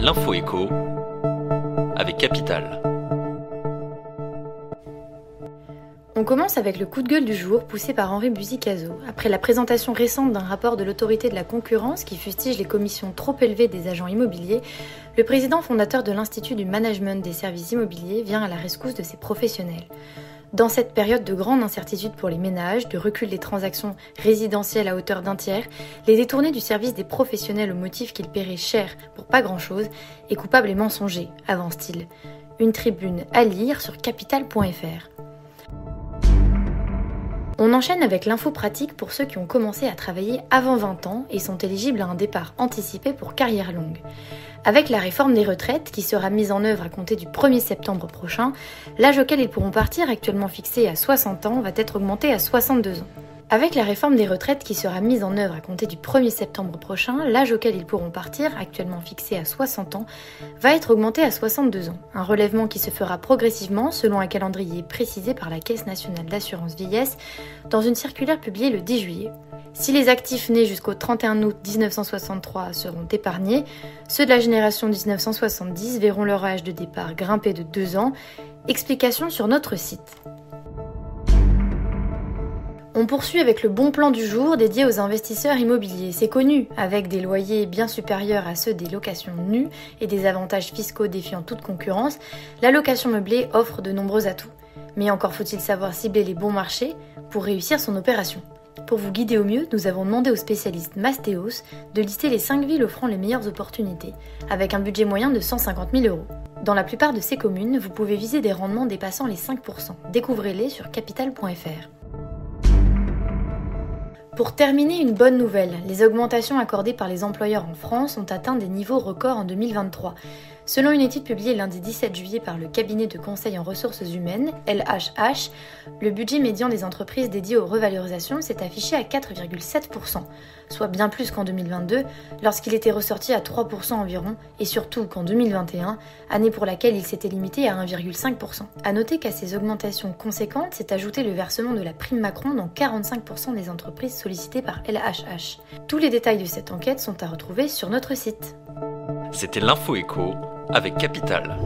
L'info écho avec Capital. On commence avec le coup de gueule du jour poussé par Henri Buzy-Cazot. Après la présentation récente d'un rapport de l'autorité de la concurrence qui fustige les commissions trop élevées des agents immobiliers, le président fondateur de l'Institut du management des services immobiliers vient à la rescousse de ces professionnels. Dans cette période de grande incertitude pour les ménages, de recul des transactions résidentielles à hauteur d'un tiers, les détournés du service des professionnels au motif qu'ils paieraient cher pour pas grand-chose est coupable et mensonger, avance-t-il. Une tribune à lire sur capital.fr. On enchaîne avec l'info pratique pour ceux qui ont commencé à travailler avant 20 ans et sont éligibles à un départ anticipé pour carrière longue. Avec la réforme des retraites qui sera mise en œuvre à compter du 1er septembre prochain, l'âge auquel ils pourront partir, actuellement fixé à 60 ans, va être augmenté à 62 ans. Avec la réforme des retraites qui sera mise en œuvre à compter du 1er septembre prochain, l'âge auquel ils pourront partir, actuellement fixé à 60 ans, va être augmenté à 62 ans. Un relèvement qui se fera progressivement selon un calendrier précisé par la Caisse nationale d'assurance vieillesse dans une circulaire publiée le 10 juillet. Si les actifs nés jusqu'au 31 août 1963 seront épargnés, ceux de la génération 1970 verront leur âge de départ grimper de 2 ans. Explication sur notre site. On poursuit avec le bon plan du jour dédié aux investisseurs immobiliers. C'est connu, avec des loyers bien supérieurs à ceux des locations nues et des avantages fiscaux défiant toute concurrence, la location meublée offre de nombreux atouts. Mais encore faut-il savoir cibler les bons marchés pour réussir son opération. Pour vous guider au mieux, nous avons demandé au spécialiste Mastéos de lister les 5 villes offrant les meilleures opportunités, avec un budget moyen de 150 000 €. Dans la plupart de ces communes, vous pouvez viser des rendements dépassant les 5%. Découvrez-les sur capital.fr. Pour terminer, une bonne nouvelle, les augmentations accordées par les employeurs en France ont atteint des niveaux records en 2023. Selon une étude publiée lundi 17 juillet par le cabinet de conseil en ressources humaines, LHH, le budget médian des entreprises dédiées aux revalorisations s'est affiché à 4,7%, soit bien plus qu'en 2022, lorsqu'il était ressorti à 3% environ, et surtout qu'en 2021, année pour laquelle il s'était limité à 1,5%. À noter qu'à ces augmentations conséquentes s'est ajouté le versement de la prime Macron dans 45% des entreprises sollicitées par LHH. Tous les détails de cette enquête sont à retrouver sur notre site. C'était l'info écho avec Capital.